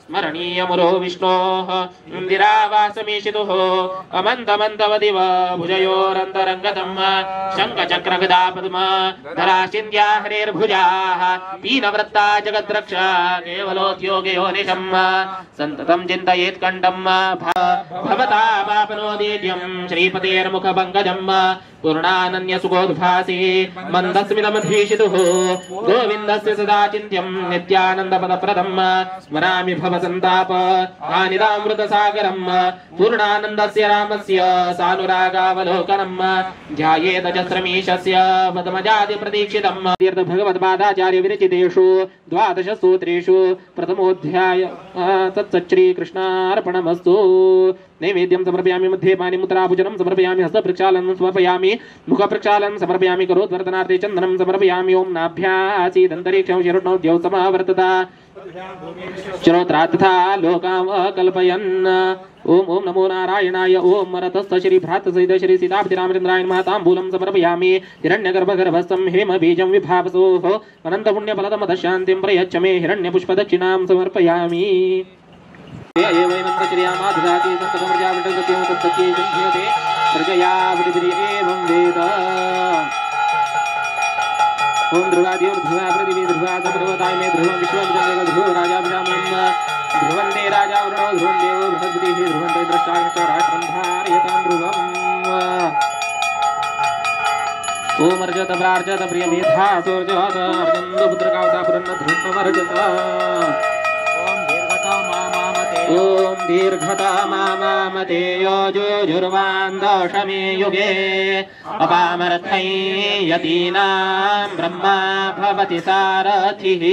[SPEAKER 4] स्मरणीयमुरो विष्णोः इन्दिरावासमीशितुः अमन्तमन्तवदिव भुजयोरन्तरङ्गतं शङ्खचक्रगदापद्म धराचिन्त्या हरेर्भुजाः पीनवृत्ता जगद्रक्ष मोक्ष केवलोद्योगे योनिशम् सन्ततं चिन्तयेत् कण्ठम् भवता वापनोदीर्यं श्रीपतेर्मुखपङ्कजम् पूर्णानन्य सुखोद्भासि मन्दस्मितमधीशितुः गोविन्दस्य सदा चिन्त्यं नित्यानन्दपदप्रदम् स्मरामि भवसन्ताप आनिदामृतसागरम् पूर्णानन्दस्य रामस्य सानुरागावलोकनम् ध्यायेत च श्रमीशस्य पदमजाति प्रतीक्षितम् भगवत्पादाचार्य विरचितेषु 12 सूत्रेषु प्रथमोऽध्याय तत्सच्श्रीकृष्णार्पणमस्तु। नैवेद्यं समर्पयामि मध्ये पानिमुद्रापूजनं समर्पयामि हस्तप्रक्षालनं समर्पयामि मुखप्रक्षालनं समर्पयामि करोद्वर्तनार्थे चन्दनं समर्पयामि ओं नाभ्यासीदन्तरिक्षं शिरोणोद्यौ समावर्तता श्रोत्रात्था लोकामकल्पयन् ओम ओम नमो नारायणाय ओम रतस्थ श्री भ्रातसहित श्री सीतापति रामचंद्राय नमः ताम्बूलं समर्पयामि हिरण्यगर्भगर्भस्थं हेम बीजं विभावसोः अनंत पुण्यफलदं दशान्तिं प्रयच्छ मे हिरण्यपुष्पदक्षिणां समर्पयामि। एवैनन्द्रश्रियामादधाति सन्ततमर्यावृतसत्यं तत्सत्ये संध्यते प्रजया वृद्धिः एवं वेद। ओम ध्रुवादियो ध्रुवा पृथिवी ध्रुवा सर्वताय मे ध्रुवं विश्वं जगत् ध्रुव राजा ब्राह्मणं ध्रुवन्ते राजा वरुणो ध्रुवं देवो बृहस्पतिः ध्रुवन्ते द्रष्टाश्च राष्ट्रं धारयतां ध्रुवम्। ओम अर्जत प्रार्जत प्रियमेधा सोर्जत अर्जन्दपुत्रकावता पुरन्न ध्रुवमर्जत। ओम दीर्घता मामते योजुर्वान्दशमे युगे अपामर्थै यतीनां ब्रह्मा भवति सारथिः।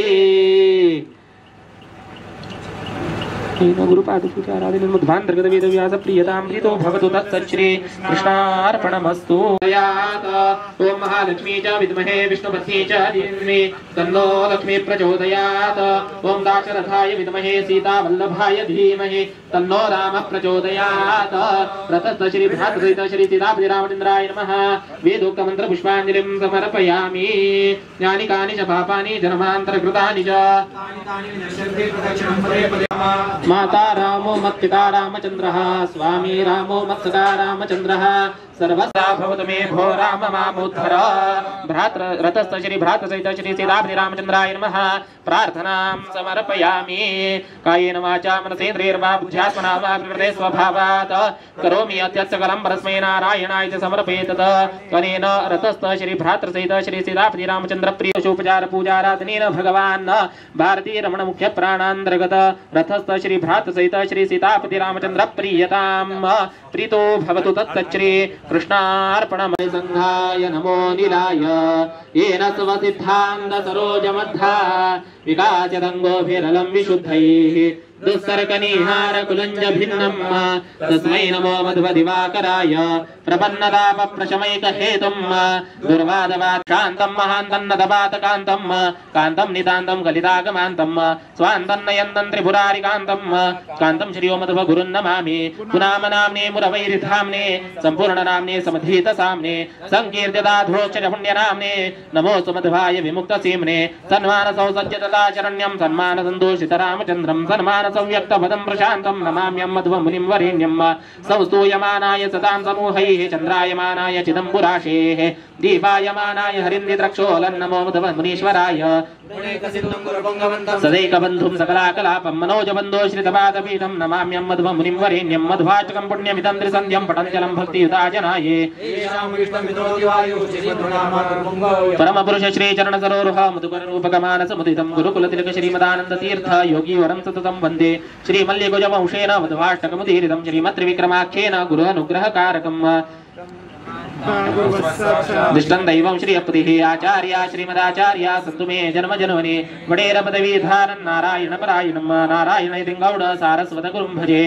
[SPEAKER 4] गुरुपादपूजाराधनमुद्भान्तर्गतवेदव्यासप्रियतां प्रीतो भवतु तत्सच्छ्री कृष्णार्पणमस्तु। ओम महालक्ष्मी च विद्महे विष्णुपत्नी च धीमहि तन्नो लक्ष्मी प्रचोदयात्। ओम दाशरथाय विद्महे सीतावल्लभाय धीमहि तन्नो राम प्रचोदयात्। रतस्थ श्री भ्रातृसहित श्री सीतापति रामचंद्राय नमः। वेदोक्त मंत्र पुष्पांजलिं समर्पयामि। यानि कानि च पापानि जन्मान्तरकृतानि च माता रामो मत्पिता रामचंद्रः स्वामी रामो मत्सदा रामचंद्रः सर्वदा भवतु मे भो राम मामुद्धर। भ्रातृ रतस्थ श्री भ्रातृसहित श्री सीतापति रामचंद्राय नमः। प्रार्थनां समर्पयामि। कायेन वाचा मनसेन्द्रियैर्वा बुद्ध्यात्मना वा प्रकृते स्वभावात् करोमि यत्सकलं परस्मै नारायणाय च समर्पयेत्। त्वनेन रतस्थ श्री भ्रातृसहित श्री सीतापति रामचंद्र प्रियोपचार पूजाराधनेन भगवान् भारतीय रमण मुख्य प्राणान्तर्गत रथस्थ श्री भ्रातृसहित श्री सीतापति रामचंद्र प्रियतां प्रीतो भवतु तत्सच्छ्री कृष्णार्पणमय संघाय नमो निलाय येन स्वसिद्धान्त सरोजमद्धा विकासदङ्गोभिरलं विशुद्धैः दुस्सर्गनिहार कुलञ्ज भिन्नम् तस्मै नमो मध्वदिवाकराय प्रपन्नताप प्रशमैक हेतुम् दुर्वादवात् शान्तं महान्तन्नदवात कान्तं कान्तं नितान्तं कलितागमान्तं स्वान्तं नयन्तं त्रिपुरारिकान्तं कान्तं श्रियो मध्व गुरुन्नमामि पुनामनाम्ने मुरवैरिधाम्ने सम्पूर्णनाम्ने समधीतसाम्ने संकीर्त्यदाधोच्च पुण्यनाम्ने नमो सुमध्वाय विमुक्तसीम्ने सन्मानसौ सज्जतता शरण्यं सन्मानसन्तोषित रामचन्द्रं सन्मान संव्यक्तपदं प्रशान्तं नमाम्यं मध्वमुनिं वरेण्यं संस्तूयमानाय सतां समूहैः चन्द्रायमानाय चिदम्बुराशेः दीपायमानाय हरिन्दिद्रक्षोलं नमो मध्वमुनीश्वराय सदैकबन्धुं सकलाकलापं मनोजबन्धो श्रितपादपीठं नमाम्यं मध्वमुनिं वरेण्यं मध्वाचकं पुण्यमिदं त्रिसन्ध्यं पठञ्चलं भक्तियुताजनाये परमपुरुष श्री चरण सरोरुह मधुकररूपकमानसमुदितं गुरुकुलतिलक श्रीमदानन्दतीर्थ योगीवरं सततं वन्दे श्रीमल्लिकुजवंशेन मध्वाष्टकमुदीरितं श्रीमत्त्रिविक्रमाख्येन गुरु अनुग्रहकारकम् दिष्टं दैवं श्री अपतिः आचार्य श्रीमदाचार्य सन्तु मे जन्म जन्मनि वडेर पदवी धारन् नारायण परायणं नारायण इति गौड सारस्वत गुरुं भजे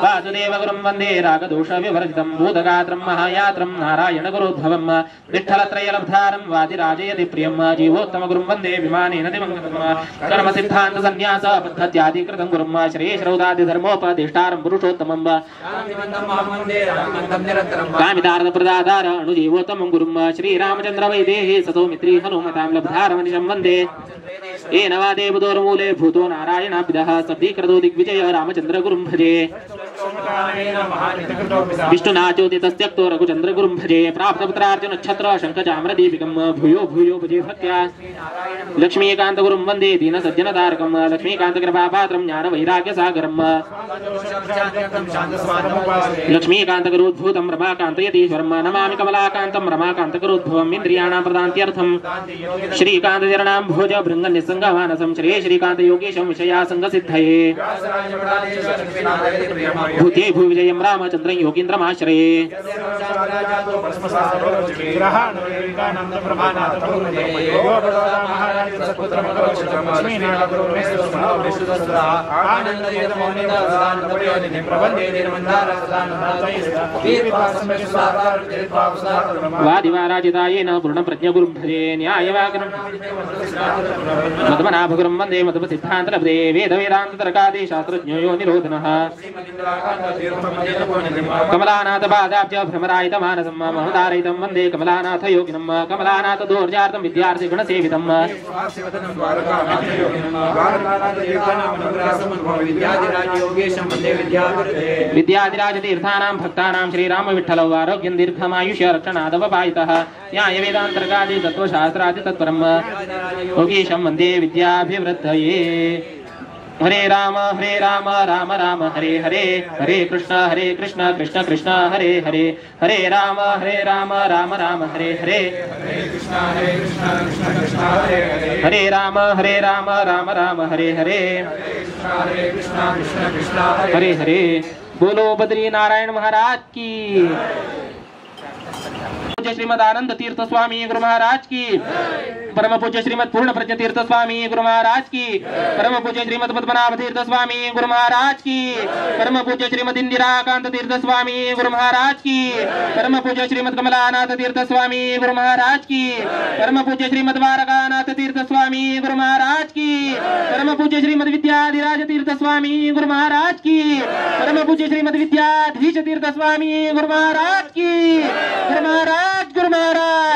[SPEAKER 4] वासुदेव गुरुं वन्दे रागदोष विवर्जितं भूतगात्रं महायात्रं नारायण गुरुद्भवं विठ्ठलत्रयलब्धारं वादिराजयति प्रियं जीवोत्तम गुरुं वन्दे विमानेन दिवङ्गतं कर्म सिद्धान्त सन्न्यास पद्धत्यादिकृतं गुरुं श्री श्रौदादि धर्मोपदेष्टारं पुरुषोत्तमं कामितार्थ प्रदातार अनुजीवोत्तमं गुरुं श्रीरामचन्द्र वैदेही सतो मित्री हनुमतां लब्धारमनिशं वन्दे येन वा देवदोर्मूले भूतो नारायणाभिदः सब्दीकृतो दिग्विजय रामचन्द्र गुरुं भजे। विष्णुनाचोदितस्त्यक्तो रघुचन्द्रगुरुं भजे प्राप्तपुत्रार्जुन छत्र शङ्खचाम्रदीपिकं भूयो भूयो भजे भक्त्या लक्ष्मीकान्तगुरुं वन्दे दीनसज्जनतारकं लक्ष्मीकान्तकृपापात्रं ज्ञानवैराग्यसागरं लक्ष्मीकान्तकरोद्भूतं रमाकान्तयतीश्वरं नमामि कमलाकान्तं रमाकान्तकरोद्भवम् इन्द्रियाणां प्रदान्त्यर्थं श्रीकान्तचरणां भोज भृङ्गनिस्सङ्गमानसं श्रीकान्तयोगीशं विषयासङ्गसिद्धये भूते भूविजयं रामचन्द्रं योगीन्द्रमाश्रये वादिवाराजितायेन पूर्णप्रज्ञगुरुं भजे न्यायवाकरं मधुमनाभगुरुं वन्दे मधुमसिद्धान्तलब्धे वेदवेदान्ततर्कादिशास्त्रज्ञयो निरोधनः कमलानाथपादाब्ज भ्रमरायितमानसं महदारयितं वन्दे कमलानाथ योगिनं कमलानाथ दोर्जार्थं विद्यार्थि गुणसेवितं विद्याधिराज तीर्थानां भक्तानां श्रीराम विठ्ठल आरोग्यं दीर्घमायुष्य रक्षणादवपायितः न्यायवेदान्तर्गादि तत्त्वशास्त्रादि तत्परं योगीशं वन्दे विद्याभिवृद्धये हरे राम राम राम हरे हरे हरे कृष्ण कृष्ण कृष्ण हरे हरे हरे राम राम राम हरे हरे हरे राम राम हरे हरे हरे हरे बोलो बद्री नारायण महाराज की पूज्य श्रीमद आनंद तीर्थ स्वामी गुरु महाराज की परम पूज्य श्रीमद पूर्ण प्रज्ञ तीर्थ स्वामी गुरु महाराज की परम पूज्य श्रीमद पद्मनाभ तीर्थ स्वामी गुरु महाराज की परम पूज्य श्रीमद इंदिराकांत तीर्थ स्वामी गुरु महाराज की परम पूज्य श्रीमद कमलानाथ तीर्थ स्वामी गुरु महाराज की परम पूज्य श्रीमद द्वारकानाथ तीर्थ स्वामी गुरु महाराज की परम पूज्य श्रीमद विद्याधिराज तीर्थ स्वामी गुरु महाराज की परम पूज्य श्रीमद विद्याधीश तीर्थ स्वामी गुरु महाराज की गुरु महाराज गुरु महाराज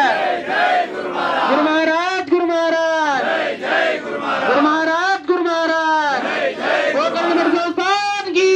[SPEAKER 4] गुरु महाराज गुरु महाराज गुरु महाराज गुरु महाराज गोकर्ण संस्थान की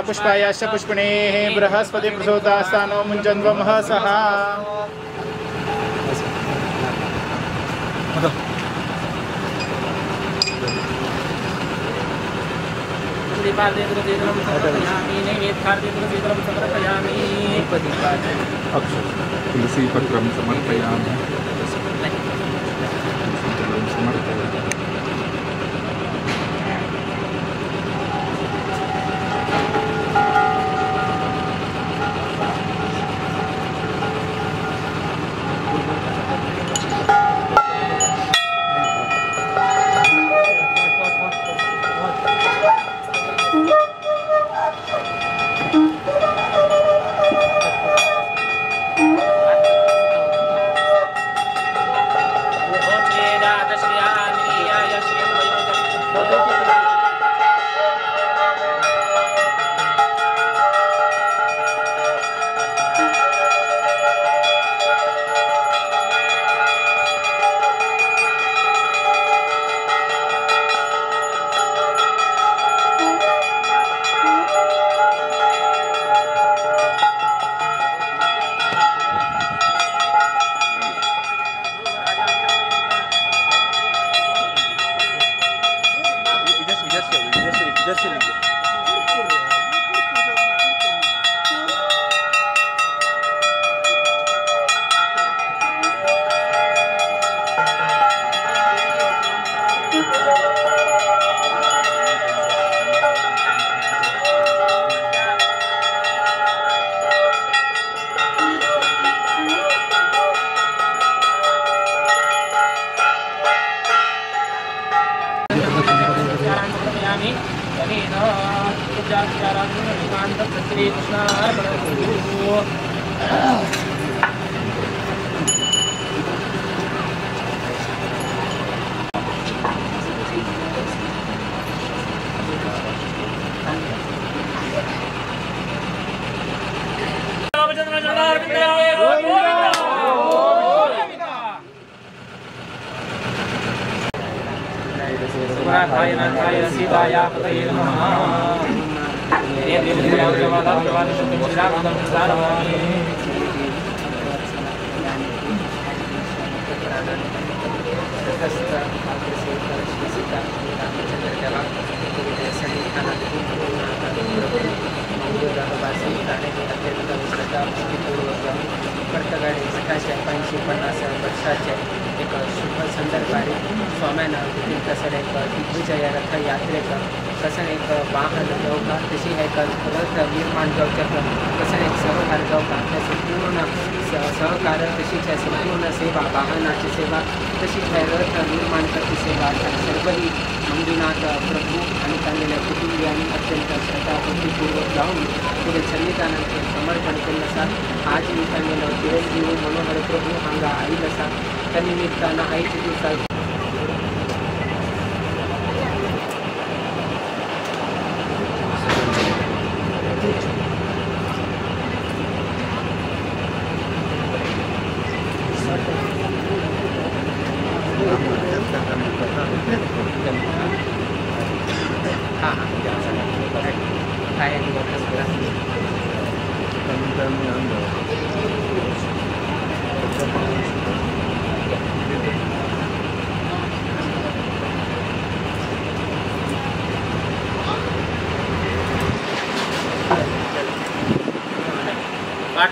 [SPEAKER 6] पुष्पायाश्च पुष्पिणेः बृहस्पति प्रसोदास्तानो मुञ्जन्वमः सः
[SPEAKER 1] तुलसी पत्रं समर्पयामि
[SPEAKER 2] वर्षाचे एक शुभ संदर्भारी स्वाम्यानं देखील कसं एक दिग्विजय रथ यात्रेक कसं एक वाहन जावका तशी एक रथ निर्माण जावच्या कसं एक सहकार जावका त्या संपूर्ण सहकार तशीच संपूर्ण सेवा वाहनाची सेवा तशीच रथ निर्माण करती सेवा सर्वही मंजुनाथ प्रभू आणि त्यांच्या कुटुंबियांनी अत्यंत श्रद्धाभक्तीपूर्वक जाऊन पुढे संविधानाचे समर्पण केलं असात आज मी त्यांना चिरंजीव मनोहर प्रभू हांगा आईल असा त्या निमित्तानं आईच्या दिवसात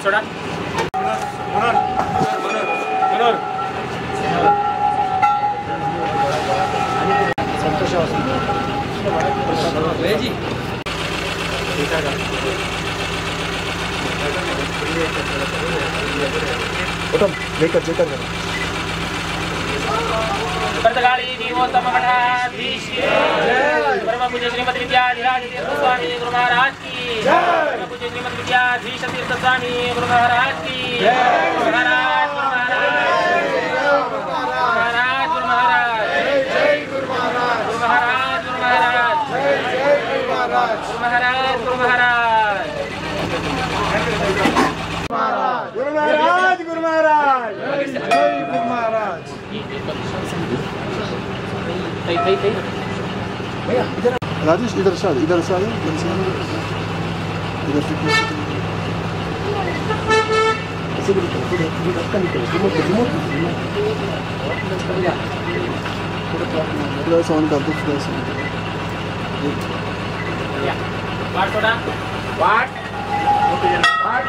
[SPEAKER 4] सोडा
[SPEAKER 6] संतोष
[SPEAKER 4] परतगाळी दीवोत्तम मठाधीश परमपूज्य श्रीमद विद्याधिराज तीर्थ स्वामी गुरु महाराज की परमपूज्य श्रीमद विद्याधीश तीर्थ स्वामी गुरु महाराज की महाराज गुरु महाराज गुरु महाराज गुरु महाराज गुरु महाराज गुरु महाराज गुरु महाराज
[SPEAKER 6] गुरु महाराज गुरु महाराज जय गुरु महाराज। राजेश इधर से इधर से इधर से प्लस ऑन कर दो प्लस
[SPEAKER 4] वाट थोड़ा वाट
[SPEAKER 6] वाट